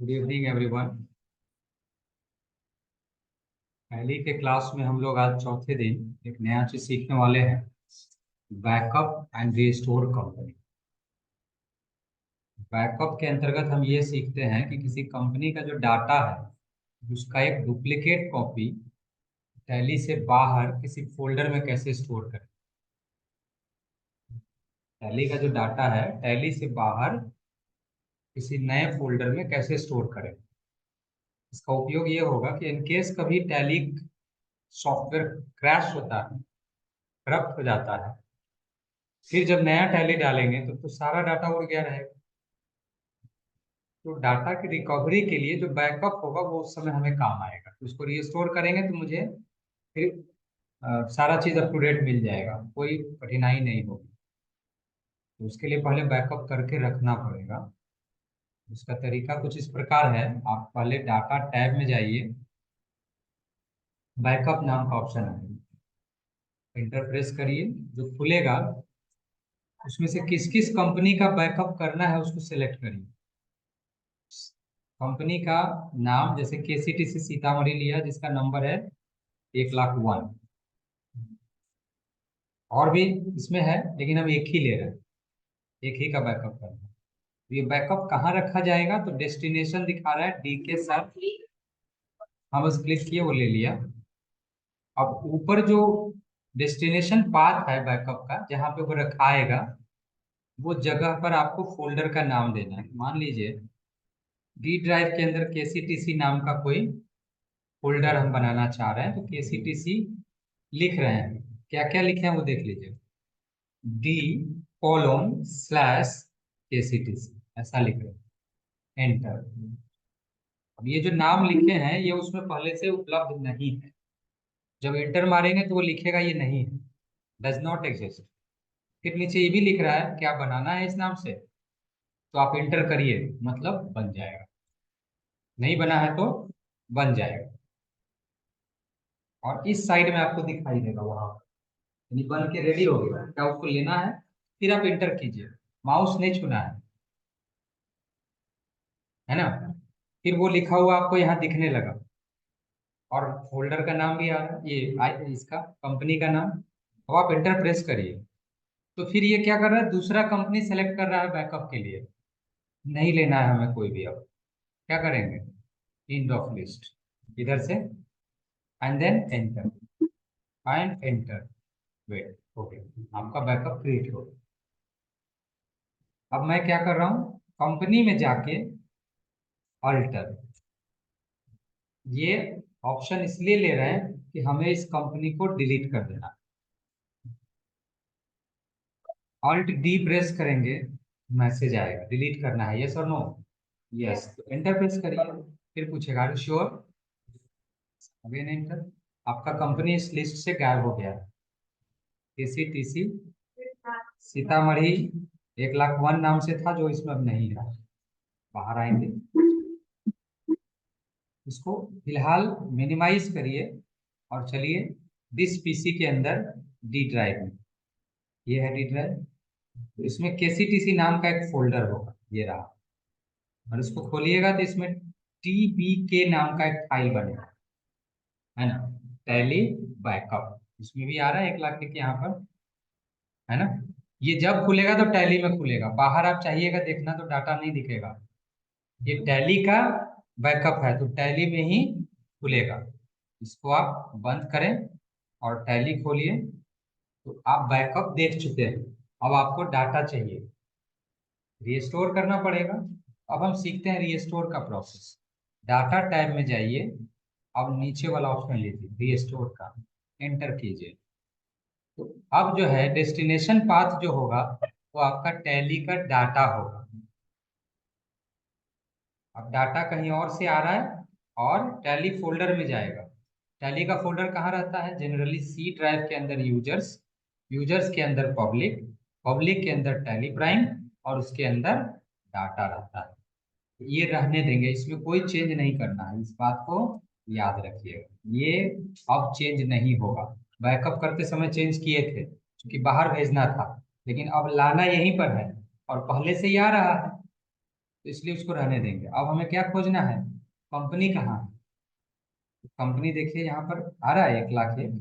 Good evening everyone. पहले के class में हम लोग आज चौथे दिन एक नया चीज सीखने वाले हैं। Backup and restore company. Backup के अंतर्गत हम ये सीखते हैं कि किसी कंपनी का जो डाटा है उसका एक डुप्लीकेट कॉपी टैली से बाहर किसी फोल्डर में कैसे स्टोर करें। टैली का जो डाटा है टैली से बाहर किसी नए फोल्डर में कैसे स्टोर करें। इसका उपयोग ये होगा कि इनकेस कभी टैली सॉफ्टवेयर क्रैश होता है, करप्ट हो जाता है, फिर जब नया टैली डालेंगे तो सारा डाटा उड़ गया रहेगा। तो डाटा की रिकवरी के लिए जो बैकअप होगा वो उस समय हमें काम आएगा। तो उसको रिस्टोर करेंगे तो मुझे फिर सारा चीज़ अप टू डेट मिल जाएगा, कोई कठिनाई नहीं होगी। तो उसके लिए पहले बैकअप करके रखना पड़ेगा। उसका तरीका कुछ इस प्रकार है। आप पहले डाटा टैब में जाइए, बैकअप नाम का ऑप्शन है, इंटर प्रेस करिए। जो खुलेगा उसमें से किस किस कंपनी का बैकअप करना है उसको सिलेक्ट करिए। कंपनी का नाम जैसे केसीटीसी सीतामढ़ी लिया जिसका नंबर है 1,01,000। और भी इसमें है लेकिन हम एक ही ले रहे हैं, एक ही का बैकअप करना है। तो ये बैकअप कहाँ रखा जाएगा तो डेस्टिनेशन दिखा रहा है डी के साथ, हम बस क्लिक किए वो ले लिया। अब ऊपर जो डेस्टिनेशन पाथ है बैकअप का जहाँ पे वो रखाएगा वो जगह पर आपको फोल्डर का नाम देना है। मान लीजिए डी ड्राइव के अंदर केसीटीसी नाम का कोई फोल्डर हम बनाना चाह रहे हैं तो केसीटीसी लिख रहे हैं, क्या क्या लिखे हैं वो देख लीजिए। D:/KCTC ऐसा लिख रहे हैं, एंटर। अब ये जो नाम लिखे हैं ये उसमें पहले से उपलब्ध नहीं है। जब एंटर मारेंगे तो वो लिखेगा ये नहीं है, डज नॉट एग्जिस्ट। फिर नीचे ये भी लिख रहा है क्या बनाना है इस नाम से, तो आप एंटर करिए, मतलब बन जाएगा। नहीं बना है तो बन जाएगा। और इस साइड में आपको दिखाई देगा वहां, यानी बन के रेडी हो गया। क्या उसको लेना है, फिर आप एंटर कीजिए, माउस नहीं छूना है ना। फिर वो लिखा हुआ आपको यहाँ दिखने लगा और फोल्डर का नाम भी आ रहा है, इसका कंपनी का नाम। अब आप एंटर प्रेस करिए तो फिर ये क्या कर रहा है, दूसरा कंपनी सेलेक्ट कर रहा है बैकअप के लिए। नहीं लेना है हमें कोई भी। अब क्या करेंगे, एंड ऑफ लिस्ट इधर से, and then enter, and enter. Wait, okay, आपका बैकअप क्रिएट हो गया। अब मैं क्या कर रहा हूँ, कंपनी में जाके अल्टर, ये ऑप्शन इसलिए ले रहे हैं कि हमें इस कंपनी को डिलीट कर देना। ऑल्ट डी प्रेस करेंगे, मैसेज आएगा डिलीट करना है, यस और नो। यस, तो एंटर प्रेस करिए। फिर पूछेगा are you sure, again enter. आपका कंपनी इस लिस्ट से गायब हो गया। केसीटीसी सीतामढ़ी 1,01,000 नाम से था जो इसमें अब नहीं रहा। बाहर आएंगे, इसको फिलहाल मिनिमाइज करिए और चलिए दिस पीसी के अंदर डी ड्राइव में। ये है डी ड्राइव, तो इसमें केसीटीसी नाम का एक फोल्डर होगा, ये रहा। और इसको खोलिएगा तो इसमें TBK नाम का एक फाइल बनेगा, है ना, टैली बैकअप। इसमें भी आ रहा है 1,00,000 के यहाँ पर, है ना। ये जब खुलेगा तो टैली में खुलेगा, बाहर आप चाहिएगा देखना तो डाटा नहीं दिखेगा। ये टैली का बैकअप है तो टैली में ही खुलेगा। इसको आप बंद करें और टैली खोलिए तो आप बैकअप देख चुके हैं। अब आपको डाटा चाहिए, रिस्टोर करना पड़ेगा। अब हम सीखते हैं रिस्टोर का प्रोसेस। डाटा टैब में जाइए, अब नीचे वाला ऑप्शन लीजिए रिस्टोर का, एंटर कीजिए। तो अब जो है डेस्टिनेशन पाथ जो होगा वो आपका टैली का डाटा होगा। अब डाटा कहीं और से आ रहा है और टैली फोल्डर में जाएगा। टैली का फोल्डर कहाँ रहता है, जनरली सी ड्राइव के अंदर यूजर्स, यूजर्स के अंदर पब्लिक, पब्लिक के अंदर टैली प्राइम, और उसके अंदर डाटा रहता है। ये रहने देंगे, इसमें कोई चेंज नहीं करना है, इस बात को याद रखिएगा। ये अब चेंज नहीं होगा। बैकअप करते समय चेंज किए थे क्योंकि बाहर भेजना था, लेकिन अब लाना यहीं पर है और पहले से ही आ रहा है। तो इसलिए उसको रहने देंगे। अब हमें क्या खोजना है, कंपनी कहाँ है। तो कंपनी देखिए यहाँ पर आ रहा है 1,01,000,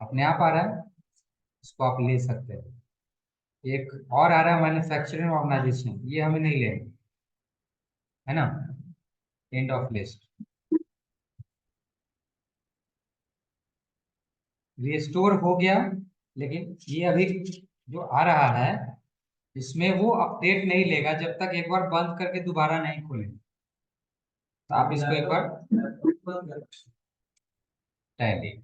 अपने आप आ रहा है, इसको आप ले सकते हैं। एक और आ रहा है मैन्युफैक्चरिंग ऑर्गेनाइजेशन, ये हमें नहीं लेंगे, है ना, एंड ऑफ लिस्ट। रिस्टोर हो गया, लेकिन ये अभी जो आ रहा है इसमें वो अपडेट नहीं लेगा जब तक एक बार बंद करके दोबारा नहीं खोले। तो आप इसको एक बार टैली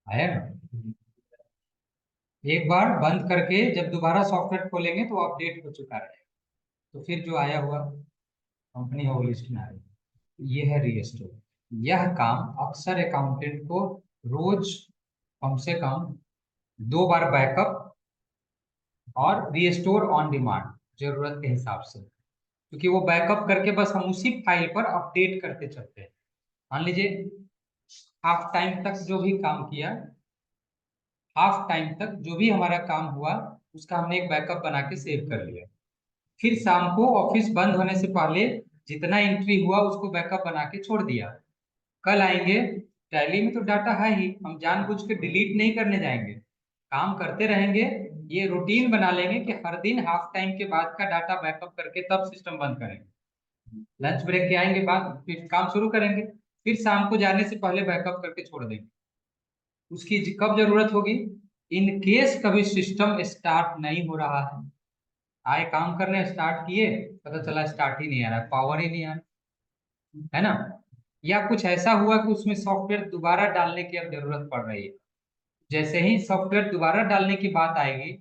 आया ना। एक बार बंद करके जब दोबारा सॉफ्टवेयर खोलेंगे तो अपडेट हो चुका रहेगा, तो फिर जो आया हुआ कंपनी हो लिस्ट में आएगी। ये है रीस्टोर। यह काम अक्सर अकाउंटेंट को रोज कम से कम 2 बार बैकअप और रीस्टोर ऑन डिमांड, जरूरत के हिसाब से, क्योंकि वो बैकअप करके बस हम उसी फाइल पर अपडेट करते चलते हैं। मान लीजिए हाफ टाइम तक जो भी काम किया, हाफ टाइम तक जो भी हमारा काम हुआ उसका हमने एक बैकअप बना के सेव कर लिया। फिर शाम को ऑफिस बंद होने से पहले जितना एंट्री हुआ उसको बैकअप बना के छोड़ दिया। कल आएंगे, टैली में तो डाटा है ही, हम जानबूझ के डिलीट नहीं करने जाएंगे, काम करते रहेंगे। ये रूटीन बना लेंगे कि हर दिन हाफ टाइम के बाद का डाटा बैकअप करके तब सिस्टम बंद करेंगे। लंच ब्रेक के आएंगे बाद फिर काम शुरू करेंगे, फिर शाम को जाने से पहले बैकअप करके छोड़ देंगे। उसकी कब जरूरत होगी, इन केस कभी सिस्टम स्टार्ट नहीं हो रहा है, आए काम करने स्टार्ट किए, पता चला स्टार्ट ही नहीं आ रहा, पावर ही नहीं आ रहा, है ना। या कुछ ऐसा हुआ कि उसमें सॉफ्टवेयर दोबारा डालने की अब जरूरत पड़ रही है। जैसे ही सॉफ्टवेयर दोबारा डालने की बात आएगी,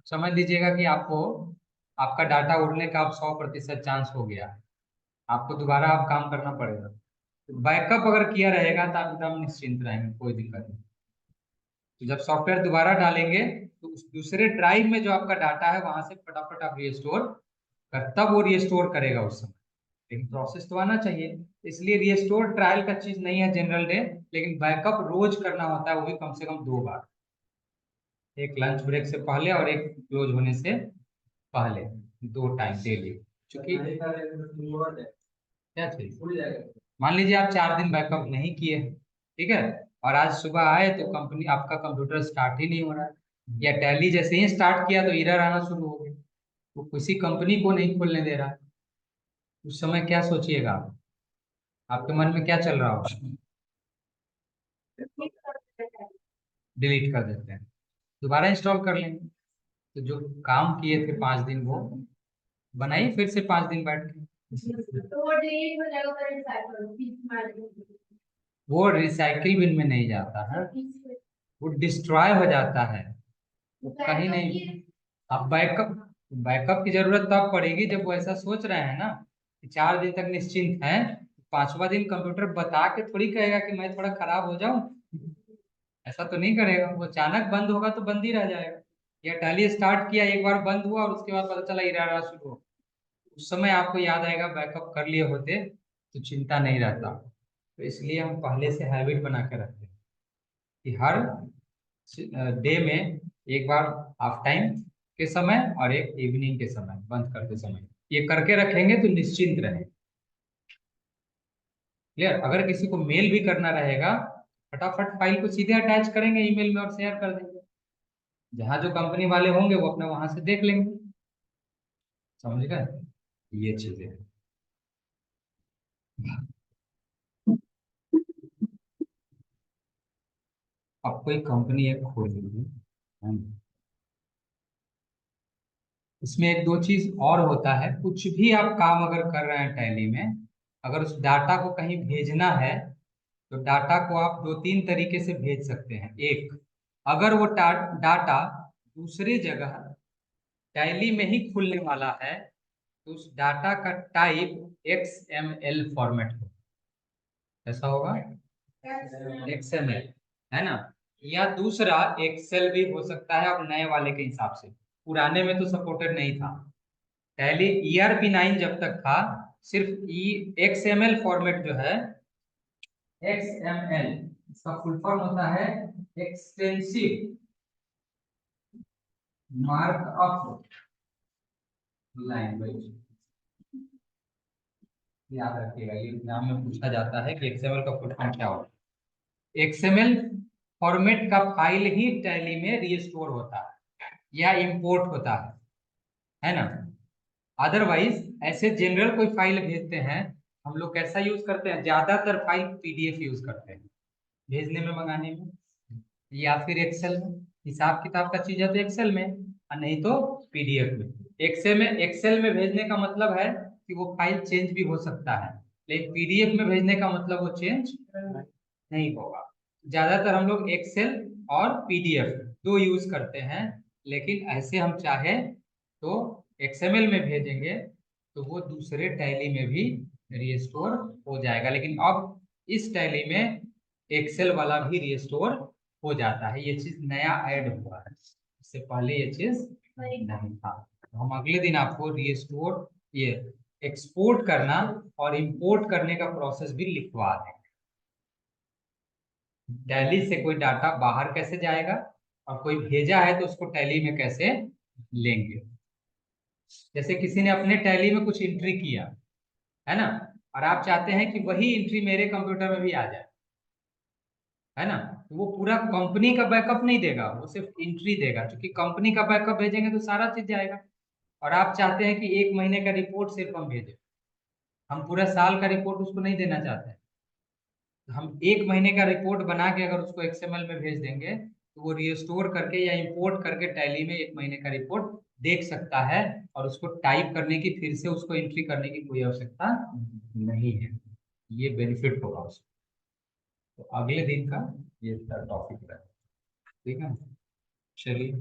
समझ लीजिएगा कि आपको आपका डाटा उड़ने का अब 100% चांस हो गया है, आपको दोबारा अब काम करना पड़ेगा। बैकअप अगर किया रहेगा तो आप एकदम निश्चिंत रहेंगे, कोई दिक्कत नहीं। तो जब सॉफ्टवेयर दोबारा डालेंगे तो उस दूसरे ड्राइव में जो आपका डाटा है वहां से फटाफट आप रिस्टोर कर, तब वो रिस्टोर करेगा उस समय। लेकिन प्रोसेस तो आना चाहिए, इसलिए रिस्टोर ट्रायल का चीज नहीं है जनरल डे, लेकिन बैकअप रोज करना होता है, वो भी कम से कम 2 बार, एक लंच ब्रेक से पहले और एक क्लोज होने से पहले, 2 टाइम डेली। क्योंकि क्या चाहिए, मान लीजिए आप 4 दिन बैकअप नहीं किए, ठीक है, और आज सुबह आए तो कंपनी आपका कंप्यूटर स्टार्ट ही नहीं हो रहा है, या टैली जैसे ही स्टार्ट किया तो एरर आना शुरू हो गया, वो किसी कंपनी को नहीं खोलने दे रहा है। उस समय क्या सोचिएगा आप? आपके मन में क्या चल रहा होगा? डिलीट कर देते हैं, दोबारा इंस्टॉल कर लेंगे। तो जो काम किए थे 5 दिन वो बनाइए फिर से 5 दिन बैठ के। वो रिसाइकिल बिन में नहीं जाता है, वो डिस्ट्रॉय हो जाता है, वो कहीं नहीं। अब बैकअप बैकअप की जरूरत तब पड़ेगी जब वो ऐसा सोच रहे हैं ना कि 4 दिन तक निश्चिंत हैं, 5वां दिन कंप्यूटर बता के थोड़ी कहेगा कि मैं थोड़ा खराब हो जाऊं, ऐसा तो नहीं करेगा। वो अचानक बंद होगा तो बंद ही रह जाएगा, या टैली स्टार्ट किया एक बार बंद हुआ और उसके बाद पता चला इरादा शुरू हो, उस समय आपको याद आएगा बैकअप कर लिए होते तो चिंता नहीं रहता। तो इसलिए हम पहले से हैबिट बना के रखते हैं कि हर डे में एक बार हाफ टाइम के समय और एक इवनिंग के समय बंद करते समय, ये करके रखेंगे तो निश्चिंत रहें। क्लियर, अगर किसी को मेल भी करना रहेगा फटाफट फाइल को सीधे अटैच करेंगे ईमेल में और शेयर कर देंगे, जहां जो कंपनी वाले होंगे वो अपना वहां से देख लेंगे। समझ गए, ये चीजें। अब कोई कंपनी एक खोल लीजिए, इसमें एक दो चीज और होता है, कुछ भी आप काम अगर कर रहे हैं टैली में, अगर उस डाटा को कहीं भेजना है तो डाटा को आप 2-3 तरीके से भेज सकते हैं। एक, अगर वो डाटा दूसरी जगह टैली में ही खुलने वाला है तो उस डाटा का टाइप XML फॉर्मेट हो, ऐसा होगा XML, है ना। या दूसरा एक्सेल भी हो सकता है अब नए वाले के हिसाब से, पुराने में तो सपोर्टेड नहीं था। टैली ERP9 जब तक था, सिर्फ XML फॉर्मेट जो है, XML इसका फुल फॉर्म होता है एक्सटेंसिव मार्कअप लैंग्वेज। याद रखिएगा, ये एग्जाम में पूछा जाता है कि XML का फुल फॉर्म क्या होता है। XML फॉर्मेट का फाइल ही टैली में रीस्टोर होता है या इंपोर्ट होता है ना। अदरवाइज ऐसे जनरल कोई फाइल भेजते हैं, हम लोग कैसा यूज करते हैं, ज्यादातर फाइल PDF यूज करते हैं भेजने में, मंगाने में, या फिर एक्सेल में। हिसाब किताब का चीज है तो एक्सेल में, और नहीं तो PDF में। एक्सेल में भेजने का मतलब है कि वो फाइल चेंज भी हो सकता है, लेकिन PDF में भेजने का मतलब वो चेंज नहीं होगा। ज्यादातर हम लोग एक्सेल और PDF दो यूज करते हैं, लेकिन ऐसे हम चाहे तो XML में भेजेंगे तो वो दूसरे टैली में भी रिस्टोर हो जाएगा। लेकिन अब इस टैली में एक्सेल वाला भी रिस्टोर हो जाता है, ये चीज नया ऐड हुआ है, इससे पहले ये चीज नहीं था। तो हम अगले दिन आपको रिस्टोर, ये एक्सपोर्ट करना और इंपोर्ट करने का प्रोसेस भी लिखवा दें। टैली से कोई डाटा बाहर कैसे जाएगा, और कोई भेजा है तो उसको टैली में कैसे लेंगे। जैसे किसी ने अपने टैली में कुछ एंट्री किया है ना, और आप चाहते हैं कि वही एंट्री मेरे कंप्यूटर में भी आ जाए, है ना, तो वो पूरा कंपनी का बैकअप नहीं देगा, वो सिर्फ एंट्री देगा। क्योंकि कंपनी का बैकअप भेजेंगे तो सारा चीज जाएगा, और आप चाहते हैं कि 1 महीने का रिपोर्ट सिर्फ हम भेजें, हम पूरा साल का रिपोर्ट उसको नहीं देना चाहते हैं। हम 1 महीने का रिपोर्ट बना के अगर उसको XML में भेज देंगे तो वो रिस्टोर करके या इंपोर्ट करके टैली में 1 महीने का रिपोर्ट देख सकता है, और उसको टाइप करने की, फिर से उसको एंट्री करने की कोई आवश्यकता नहीं है। ये बेनिफिट होगा उसको। तो अगले दिन का ये टॉपिक है, ठीक है। चलिए।